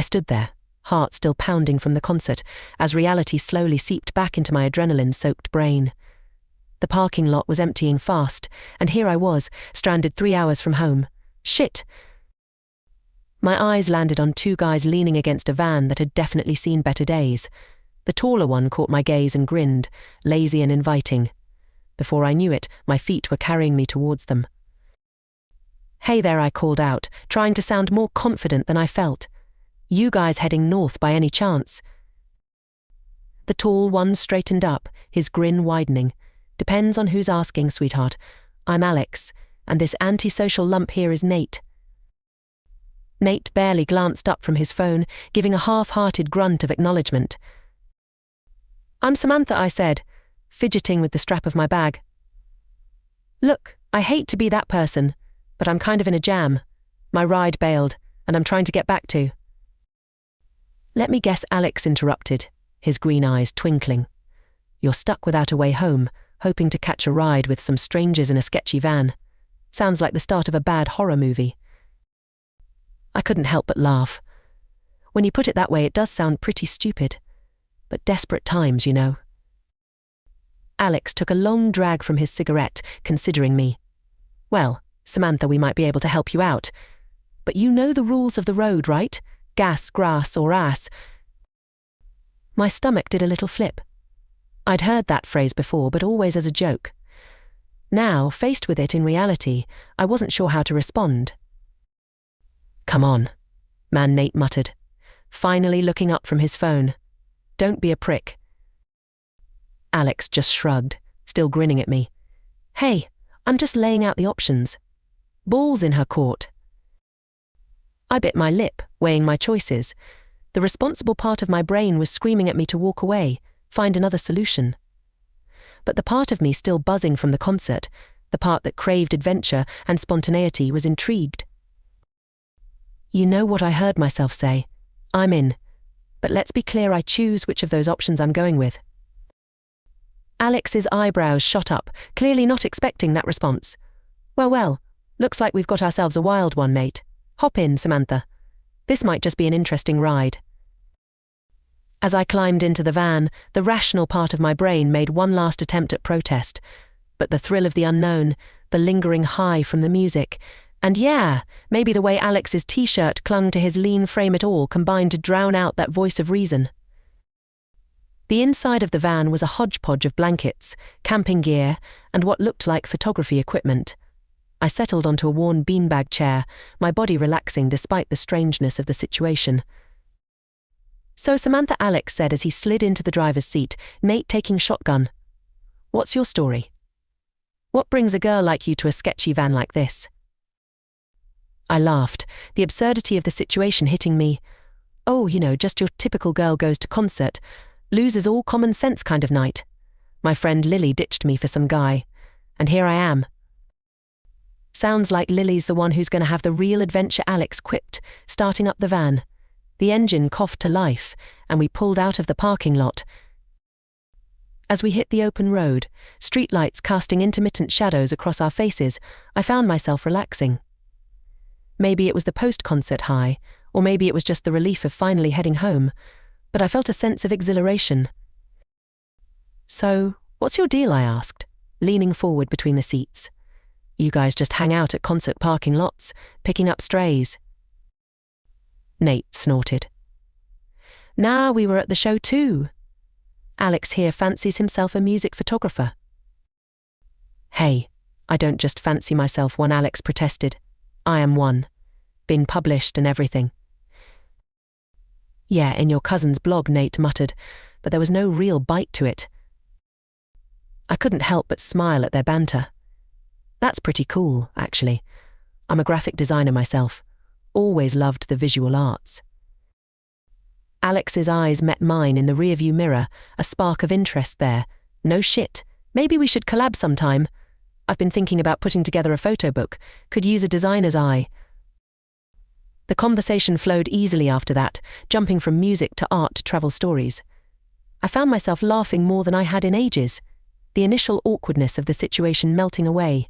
stood there, heart still pounding from the concert, as reality slowly seeped back into my adrenaline-soaked brain. The parking lot was emptying fast, and here I was, stranded 3 hours from home. Shit! My eyes landed on 2 guys leaning against a van that had definitely seen better days. The taller one caught my gaze and grinned, lazy and inviting. Before I knew it, my feet were carrying me towards them. "Hey there," I called out, trying to sound more confident than I felt. "You guys heading north by any chance?" The tall one straightened up, his grin widening. "Depends on who's asking, sweetheart. I'm Alex, and this antisocial lump here is Nate." Nate barely glanced up from his phone, giving a half-hearted grunt of acknowledgement. "I'm Samantha," I said, fidgeting with the strap of my bag. "Look, I hate to be that person, but I'm kind of in a jam. My ride bailed, and I'm trying to get back to." "Let me guess," Alex interrupted, his green eyes twinkling. "You're stuck without a way home, hoping to catch a ride with some strangers in a sketchy van. Sounds like the start of a bad horror movie." I couldn't help but laugh. When you put it that way, it does sound pretty stupid. But desperate times, you know. Alex took a long drag from his cigarette, considering me. "Well, Samantha, we might be able to help you out. But you know the rules of the road, right? Gas, grass, or ass." My stomach did a little flip. I'd heard that phrase before, but always as a joke. Now, faced with it in reality, I wasn't sure how to respond. "Come on," man Nate muttered, finally looking up from his phone. "Don't be a prick." Alex just shrugged, still grinning at me. "Hey, I'm just laying out the options. Ball's in her court." I bit my lip, weighing my choices. The responsible part of my brain was screaming at me to walk away, find another solution. But the part of me still buzzing from the concert, the part that craved adventure and spontaneity, was intrigued. "You know what I heard myself say? I'm in. But let's be clear, I choose which of those options I'm going with." Alex's eyebrows shot up, clearly not expecting that response. Well, looks like we've got ourselves a wild one, Nate. Hop in, Samantha. This might just be an interesting ride." As I climbed into the van, the rational part of my brain made one last attempt at protest. But the thrill of the unknown, the lingering high from the music, and yeah, maybe the way Alex's t-shirt clung to his lean frame, it all combined to drown out that voice of reason. The inside of the van was a hodgepodge of blankets, camping gear, and what looked like photography equipment. I settled onto a worn beanbag chair, my body relaxing despite the strangeness of the situation. "So Samantha," Alex said as he slid into the driver's seat, Nate taking shotgun. "What's your story? What brings a girl like you to a sketchy van like this?" I laughed, the absurdity of the situation hitting me. "Oh, just your typical girl goes to concert, loses all common sense kind of night. My friend Lily ditched me for some guy, and here I am." "Sounds like Lily's the one who's going to have the real adventure," Alex quipped, starting up the van. The engine coughed to life, and we pulled out of the parking lot. As we hit the open road, streetlights casting intermittent shadows across our faces, I found myself relaxing. Maybe it was the post-concert high, or maybe it was just the relief of finally heading home, but I felt a sense of exhilaration. "So, what's your deal?" I asked, leaning forward between the seats. "You guys just hang out at concert parking lots, picking up strays?" Nate snorted. "Nah, we were at the show too. Alex here fancies himself a music photographer." "Hey, I don't just fancy myself one," Alex protested. "I am one. Been published and everything." "Yeah, in your cousin's blog," Nate muttered, but there was no real bite to it. I couldn't help but smile at their banter. That's pretty cool, actually. I'm a graphic designer myself. Always loved the visual arts. Alex's eyes met mine in the rearview mirror, a spark of interest there. "No shit. Maybe we should collab sometime. I've been thinking about putting together a photo book. Could use a designer's eye." The conversation flowed easily after that, jumping from music to art to travel stories. I found myself laughing more than I had in ages, the initial awkwardness of the situation melting away.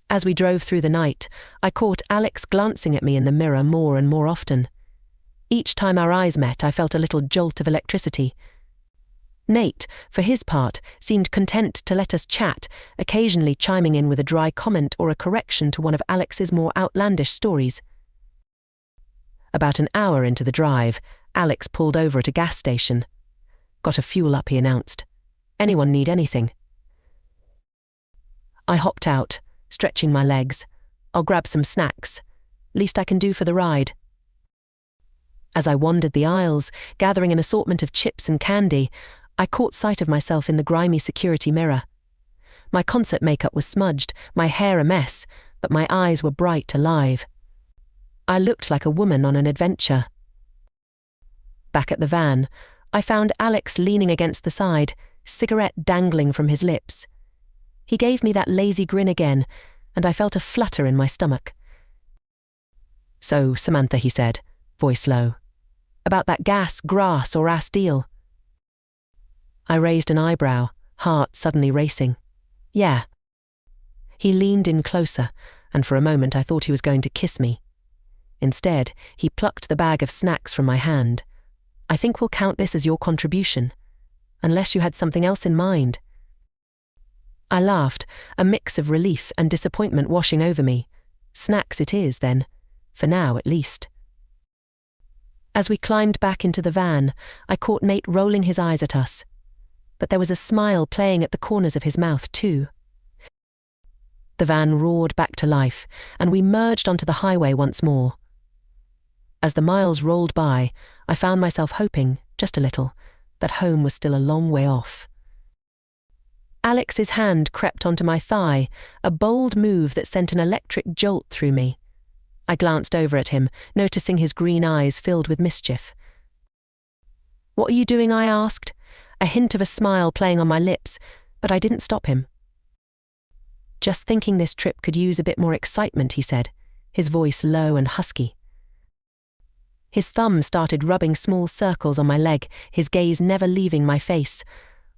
As we drove through the night, I caught Alex glancing at me in the mirror more and more often. Each time our eyes met, I felt a little jolt of electricity. Nate, for his part, seemed content to let us chat, occasionally chiming in with a dry comment or a correction to one of Alex's more outlandish stories. About an hour into the drive, Alex pulled over at a gas station. "Got a fuel up," he announced. "Anyone need anything?" I hopped out, stretching my legs. "I'll grab some snacks. Least I can do for the ride." As I wandered the aisles, gathering an assortment of chips and candy, I caught sight of myself in the grimy security mirror. My concert makeup was smudged, my hair a mess, but my eyes were bright, alive. I looked like a woman on an adventure. Back at the van, I found Alex leaning against the side, cigarette dangling from his lips. He gave me that lazy grin again, and I felt a flutter in my stomach. "So, Samantha," he said, voice low, "about that gas, grass, or ass deal?" I raised an eyebrow, heart suddenly racing. "Yeah." He leaned in closer, and for a moment I thought he was going to kiss me. Instead, he plucked the bag of snacks from my hand. "I think we'll count this as your contribution, unless you had something else in mind." I laughed, a mix of relief and disappointment washing over me. Snacks it is, then, for now at least. As we climbed back into the van, I caught Nate rolling his eyes at us. But there was a smile playing at the corners of his mouth too. The van roared back to life, and we merged onto the highway once more. As the miles rolled by, I found myself hoping, just a little, that home was still a long way off. Alex's hand crept onto my thigh, a bold move that sent an electric jolt through me. I glanced over at him, noticing his green eyes filled with mischief. "What are you doing?" I asked, a hint of a smile playing on my lips, but I didn't stop him. "Just thinking this trip could use a bit more excitement," he said, his voice low and husky. His thumb started rubbing small circles on my leg, his gaze never leaving my face.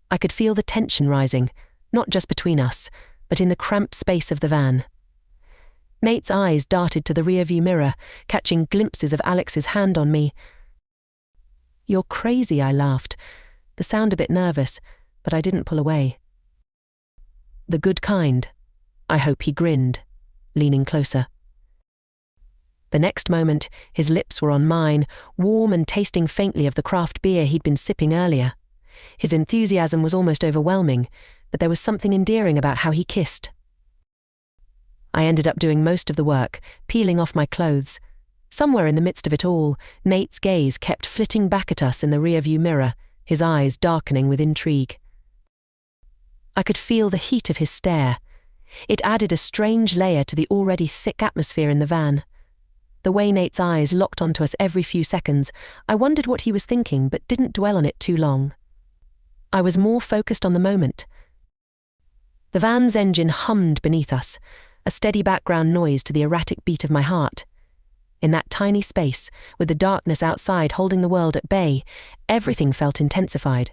I could feel the tension rising, not just between us, but in the cramped space of the van. Nate's eyes darted to the rearview mirror, catching glimpses of Alex's hand on me. "You're crazy," I laughed, the sound a bit nervous, but I didn't pull away. "The good kind. I hope," he grinned, leaning closer. The next moment, his lips were on mine, warm and tasting faintly of the craft beer he'd been sipping earlier. His enthusiasm was almost overwhelming, but there was something endearing about how he kissed. I ended up doing most of the work, peeling off my clothes. Somewhere in the midst of it all, Nate's gaze kept flitting back at us in the rearview mirror, his eyes darkening with intrigue. I could feel the heat of his stare. It added a strange layer to the already thick atmosphere in the van. The way Nate's eyes locked onto us every few seconds, I wondered what he was thinking but didn't dwell on it too long. I was more focused on the moment. The van's engine hummed beneath us, a steady background noise to the erratic beat of my heart. In that tiny space, with the darkness outside holding the world at bay, everything felt intensified.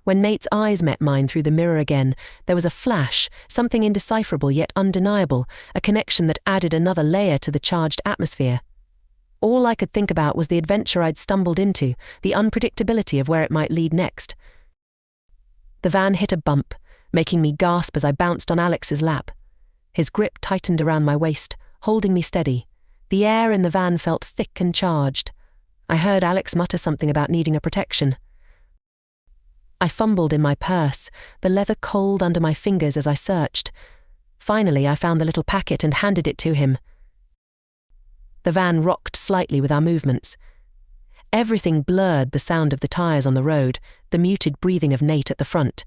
When Nate's eyes met mine through the mirror again, there was a flash, something indecipherable yet undeniable, a connection that added another layer to the charged atmosphere. All I could think about was the adventure I'd stumbled into, the unpredictability of where it might lead next. The van hit a bump, making me gasp as I bounced on Alex's lap. His grip tightened around my waist, holding me steady. The air in the van felt thick and charged. I heard Alex mutter something about needing a protection. I fumbled in my purse, the leather cold under my fingers as I searched. Finally, I found the little packet and handed it to him. The van rocked slightly with our movements. Everything blurred the sound of the tires on the road, the muted breathing of Nate at the front.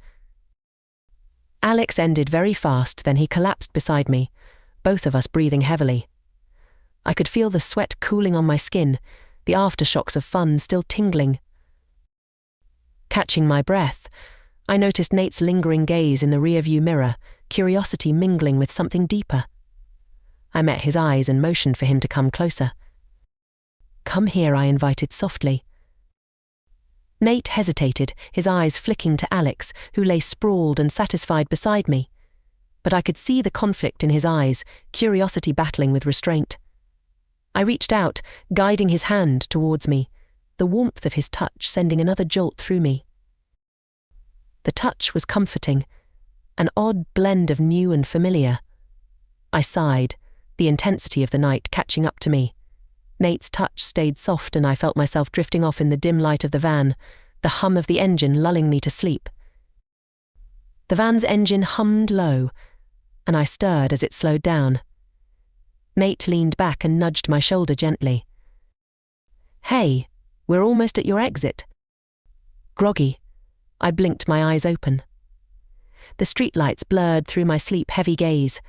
Alex ended very fast, then he collapsed beside me, both of us breathing heavily. I could feel the sweat cooling on my skin, the aftershocks of fun still tingling. Catching my breath, I noticed Nate's lingering gaze in the rearview mirror, curiosity mingling with something deeper. I met his eyes and motioned for him to come closer. "Come here," I invited softly. Nate hesitated, his eyes flicking to Alex, who lay sprawled and satisfied beside me. But I could see the conflict in his eyes, curiosity battling with restraint. I reached out, guiding his hand towards me, the warmth of his touch sending another jolt through me. The touch was comforting, an odd blend of new and familiar. I sighed, the intensity of the night catching up to me. Nate's touch stayed soft and I felt myself drifting off in the dim light of the van, the hum of the engine lulling me to sleep. The van's engine hummed low, and I stirred as it slowed down. Nate leaned back and nudged my shoulder gently. "Hey, we're almost at your exit." Groggy, I blinked my eyes open. The streetlights blurred through my sleep-heavy gaze.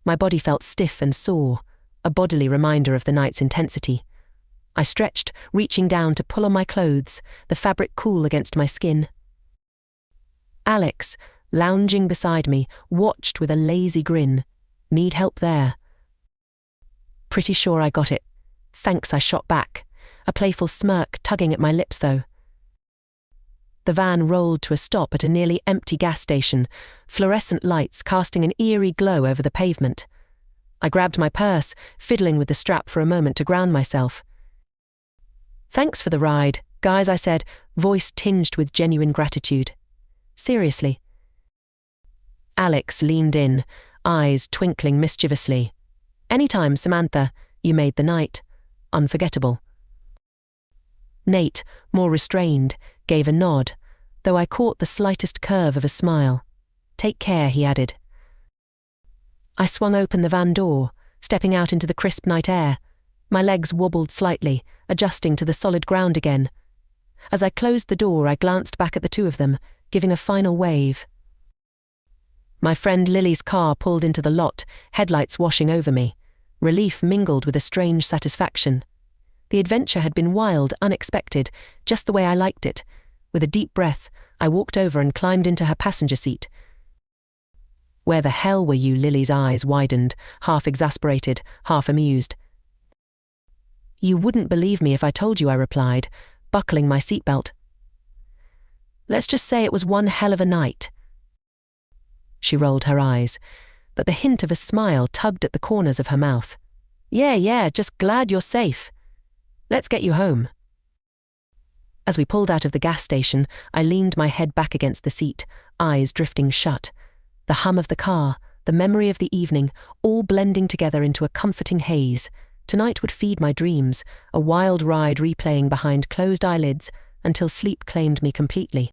My body felt stiff and sore, a bodily reminder of the night's intensity. I stretched, reaching down to pull on my clothes, the fabric cool against my skin. Alex, lounging beside me, watched with a lazy grin. "Need help there?" "Pretty sure I got it. Thanks," I shot back, a playful smirk tugging at my lips though. The van rolled to a stop at a nearly empty gas station, fluorescent lights casting an eerie glow over the pavement. I grabbed my purse, fiddling with the strap for a moment to ground myself. "Thanks for the ride, guys," I said, voice tinged with genuine gratitude. "Seriously." Alex leaned in, eyes twinkling mischievously. "Anytime, Samantha. You made the night unforgettable." Nate, more restrained, gave a nod, though I caught the slightest curve of a smile. "Take care," he added. I swung open the van door, stepping out into the crisp night air. My legs wobbled slightly, adjusting to the solid ground again. As I closed the door, I glanced back at the two of them, giving a final wave. My friend Lily's car pulled into the lot, headlights washing over me. Relief mingled with a strange satisfaction. The adventure had been wild, unexpected, just the way I liked it. With a deep breath, I walked over and climbed into her passenger seat. "Where the hell were you?" Lily's eyes widened, half exasperated, half amused. "You wouldn't believe me if I told you," I replied, buckling my seatbelt. "Let's just say it was one hell of a night." She rolled her eyes, but the hint of a smile tugged at the corners of her mouth. Yeah, just glad you're safe. Let's get you home." As we pulled out of the gas station, I leaned my head back against the seat, eyes drifting shut. The hum of the car, the memory of the evening, all blending together into a comforting haze. Tonight would feed my dreams, a wild ride replaying behind closed eyelids until sleep claimed me completely.